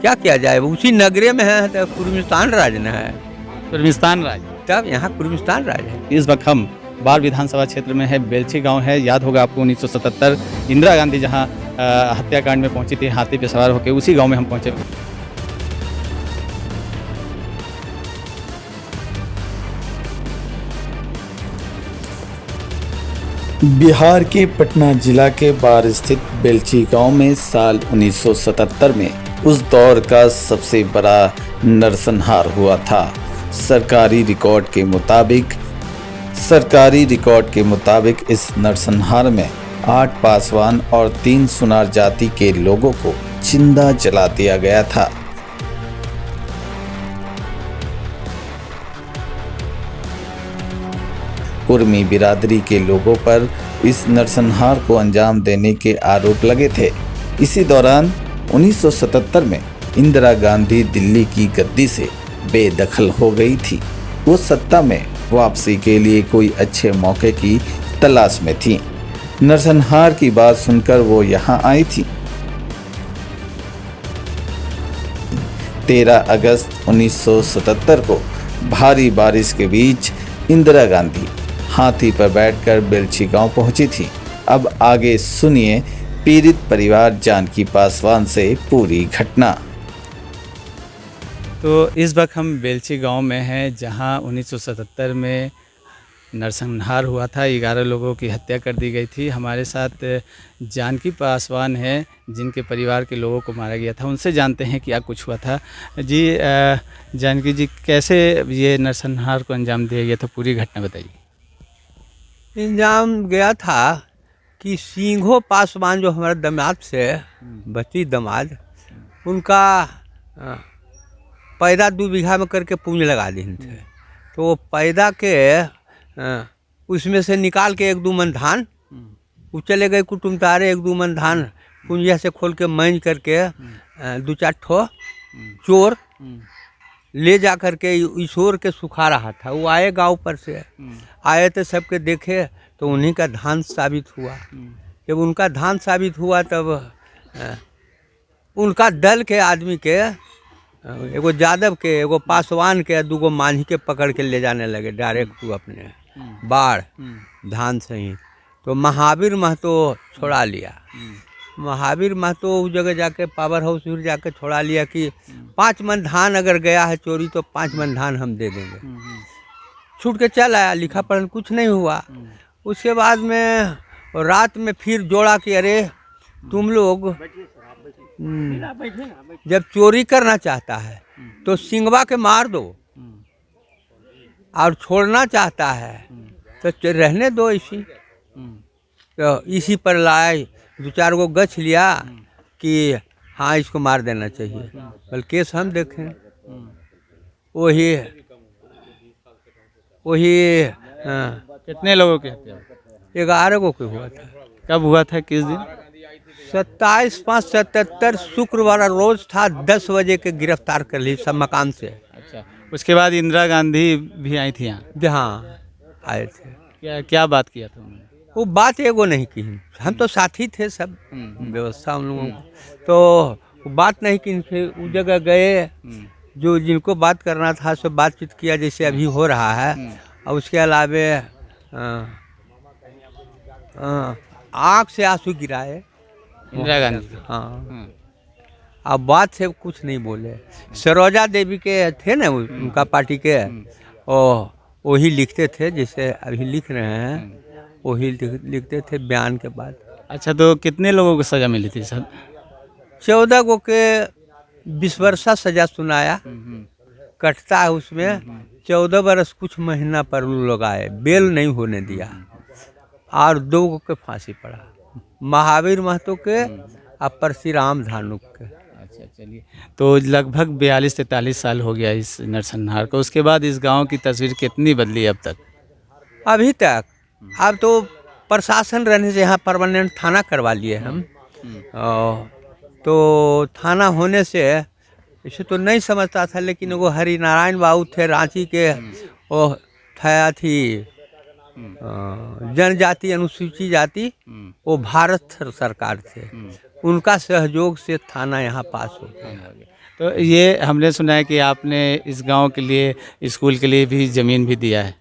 क्या किया जाए, उसी नगरे में है तो कुर्मिस्तान राज न है, तुर्कमेनिस्तान राज। तब यहाँ कुर्मिस्तान राज है। इस वक्त हम बाढ़ विधानसभा क्षेत्र में है, बेलछी गांव है। याद होगा आपको 1977 इंदिरा गांधी जहां हत्याकांड में पहुंची थी हाथी पे सवार होकर, उसी गांव में हम पहुंचे। बिहार के पटना जिला के बाढ़ स्थित बेलछी गांव में साल 1977 में उस दौर का सबसे बड़ा नरसंहार हुआ था। सरकारी रिकॉर्ड के मुताबिक इस नरसंहार में 8 पासवान और 3 सुनार जाति के लोगों को जिंदा जला दिया गया था। कुर्मी बिरादरी के लोगों पर इस नरसंहार को अंजाम देने के आरोप लगे थे। इसी दौरान 1977 में इंदिरा गांधी दिल्ली की गद्दी से बेदखल हो गई थी। वो सत्ता में वापसी के लिए कोई अच्छे मौके की तलाश में थी। नरसंहार की बात सुनकर वो यहाँ आई थी। 13 अगस्त 1977 को भारी बारिश के बीच इंदिरा गांधी हाथी पर बैठकर बेलछी गांव पहुंची थी। अब आगे सुनिए पीड़ित परिवार जानकी पासवान से पूरी घटना। तो इस वक्त हम बेलछी गांव में हैं, जहां 1977 में नरसंहार हुआ था। 11 लोगों की हत्या कर दी गई थी। हमारे साथ जानकी पासवान हैं, जिनके परिवार के लोगों को मारा गया था। उनसे जानते हैं क्या कुछ हुआ था। जी जानकी जी, कैसे ये नरसंहार को अंजाम दिया गया था, पूरी घटना बताइए। इंजाम गया था कि सिंघो पासवान जो हमारे दामाद से बची दामाद, उनका पैदा 2 बीघा में करके पूंज लगा दिए थे। तो वो पैदा के उसमें से निकाल के 1-2 मन धान वो चले गए कुटुम्बतारे। 1-2 मन धान पूंजिया से खोल के मैंज करके 2-4 ठो चोर ले जा करके ईश्वर के सुखा रहा था। वो आए गांव पर से आए तो सबके देखे तो उन्हीं का धान साबित हुआ। जब उनका धान साबित हुआ तब उनका दल के आदमी के एगो यादव के, एगो पासवान के, 2 मांझी के पकड़ के ले जाने लगे डायरेक्ट तू अपने बाढ़ धान से ही। तो महावीर महतो छोड़ा लिया। महावीर महतो उस जगह जाके पावर हाउस फिर जाके छोड़ा लिया कि 5 मन धान अगर गया है चोरी तो 5 मन धान हम दे देंगे। छूट के चल आया, लिखा पढ़ा कुछ नहीं हुआ। उसके बाद में रात में फिर जोड़ा कि अरे तुम लोग जब चोरी करना चाहता है तो सिंगवा के मार दो, और छोड़ना चाहता है तो रहने दो इसी। तो इसी पर लाए 2-4 गो गछ लिया कि हाँ इसको मार देना चाहिए, बल केस हम देखें। वही कितने लोगों की हत्या? 11 गो के हुआ था। कब हुआ था, किस दिन? 27/5/77 शुक्रवार रोज था। 10 बजे के गिरफ्तार कर ली सब मकान से। अच्छा, उसके बाद इंदिरा गांधी भी आई थी यहाँ? जहाँ आए थे। क्या बात किया था उन्होंने? वो बात एगो नहीं की, हम तो साथी थे सब, व्यवस्था उन लोगों को। तो वो बात नहीं की, फिर उस जगह गए जो जिनको बात करना था सब बातचीत किया जैसे अभी हो रहा है। और उसके अलावे आँख से आंसू गिराए इंदिरा गांधी। हाँ, अब बात से कुछ नहीं बोले। सरोजा देवी के थे ना उनका पार्टी के, और वही लिखते थे जैसे अभी लिख रहे हैं, वही लिखते थे बयान के बाद। अच्छा, तो कितने लोगों को सज़ा मिली थी सर? 14 गो के 20 वर्षा सजा सुनाया, कटता है उसमें 14 बरस कुछ महीना पर लोग आए, बेल नहीं होने दिया। और 2 गो के फांसी पड़ा, महावीर महतो के और परशुराम धानुक के। अच्छा, चलिए। तो लगभग 42-43 साल हो गया इस नरसंहार को। उसके बाद इस गांव की तस्वीर कितनी बदली अब तक? अभी तक अब तो प्रशासन रहने से यहाँ परमानेंट थाना करवा लिए हम। तो थाना होने से इसे तो नहीं समझता था, लेकिन वो हरि नारायण बाबू थे रांची के, वो था थी जनजाति अनुसूचित जाति, वो भारत सरकार थे, उनका सहयोग से थाना यहाँ पास हो गया। तो ये हमने सुना है कि आपने इस गांव के लिए, स्कूल के लिए भी ज़मीन भी दिया है।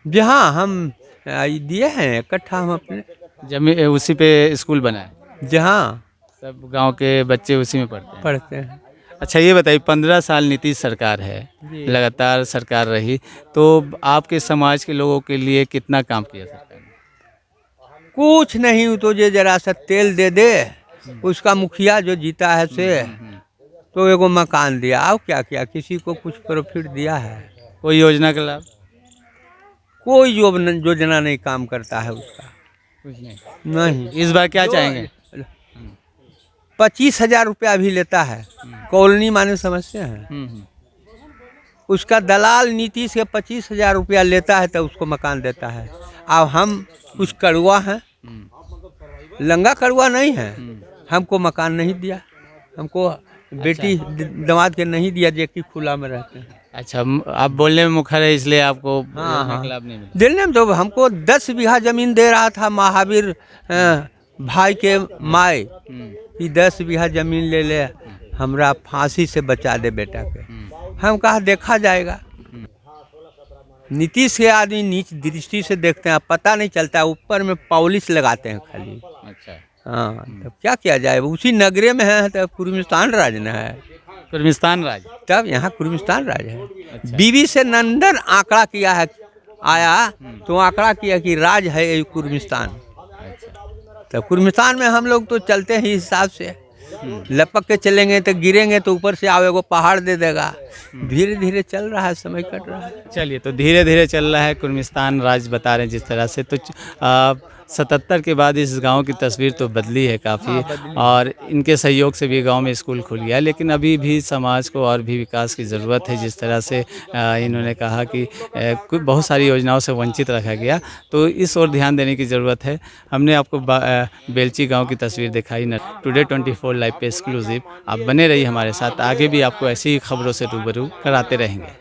जहाँ हम दिए हैं इकट्ठा हम अपने, जमीन उसी पे स्कूल बना है, जहाँ सब गांव के बच्चे उसी में पढ़ते हैं। पढ़ते हैं। अच्छा ये बताइए, 15 साल नीतीश सरकार है, जी। लगातार सरकार रही, तो आपके समाज के लोगों के लिए कितना काम किया सरकार ने? कुछ नहीं, तो ये जरा सा तेल दे दे, उसका मुखिया जो जीता है से तो एगो मकान दिया, और क्या किया, किसी को कुछ प्रॉफिट दिया है? कोई योजना का लाभ? कोई योजना नहीं काम करता है उसका, कुछ नहीं। नहीं। इस बार क्या चाहेंगे? 25,000 रुपया भी लेता है, कॉलोनी माने समझते हैं, उसका दलाल नीतीश के 25,000 रुपया लेता है तो उसको मकान देता है। अब हम कुछ कड़ुआ हैं, लंगा कड़ुआ नहीं है, हमको मकान नहीं दिया, हमको बेटी दामाद के नहीं दिया, जो कि खुला में रहते हैं। अच्छा, आप बोलने में मुखर है इसलिए आपको हाँ, योजना हाँ। का लाभ नहीं मिला। दिल्ली में तो हमको 10 बीघा जमीन दे रहा था महावीर भाई के माए कि 10 बीघा जमीन ले ले, हमरा फांसी से बचा दे बेटा के। हम कहा देखा जाएगा। नीतीश के आदमी नीच दृष्टि से देखते हैं, पता नहीं चलता, ऊपर में पॉलिश लगाते हैं खाली। अच्छा, हाँ, तब क्या किया जाए, उसी नगरे में है, तब कुर्मिस्तान राज न है, कुर्मिस्तान राज। तब यहाँ कुर्मिस्तान राज है। अच्छा। बीबी से नंदन आंकड़ा किया है, आया तो आंकड़ा किया कि राज है ये कुर्मिस्तान। अच्छा, तो कुर्मिस्तान में हम लोग तो चलते हैं हिसाब से, लपक के चलेंगे तो गिरेंगे तो ऊपर से आवे को पहाड़ दे देगा। धीरे धीरे चल रहा है, समय कट रहा है। चलिए, तो धीरे धीरे चल रहा है, कुर्मिस्तान राज बता रहे हैं जिस तरह से, तो 77 के बाद इस गांव की तस्वीर तो बदली है काफ़ी, और इनके सहयोग से भी गांव में स्कूल खुल गया, लेकिन अभी भी समाज को और भी विकास की ज़रूरत है। जिस तरह से इन्होंने कहा कि कुछ बहुत सारी योजनाओं से वंचित रखा गया, तो इस ओर ध्यान देने की ज़रूरत है। हमने आपको बेलची गांव की तस्वीर दिखाई न टुडे 24 लाइव पे एक्सक्लूसिव। आप बने रहिए हमारे साथ, आगे भी आपको ऐसी ही खबरों से रूबरू कराते रहेंगे।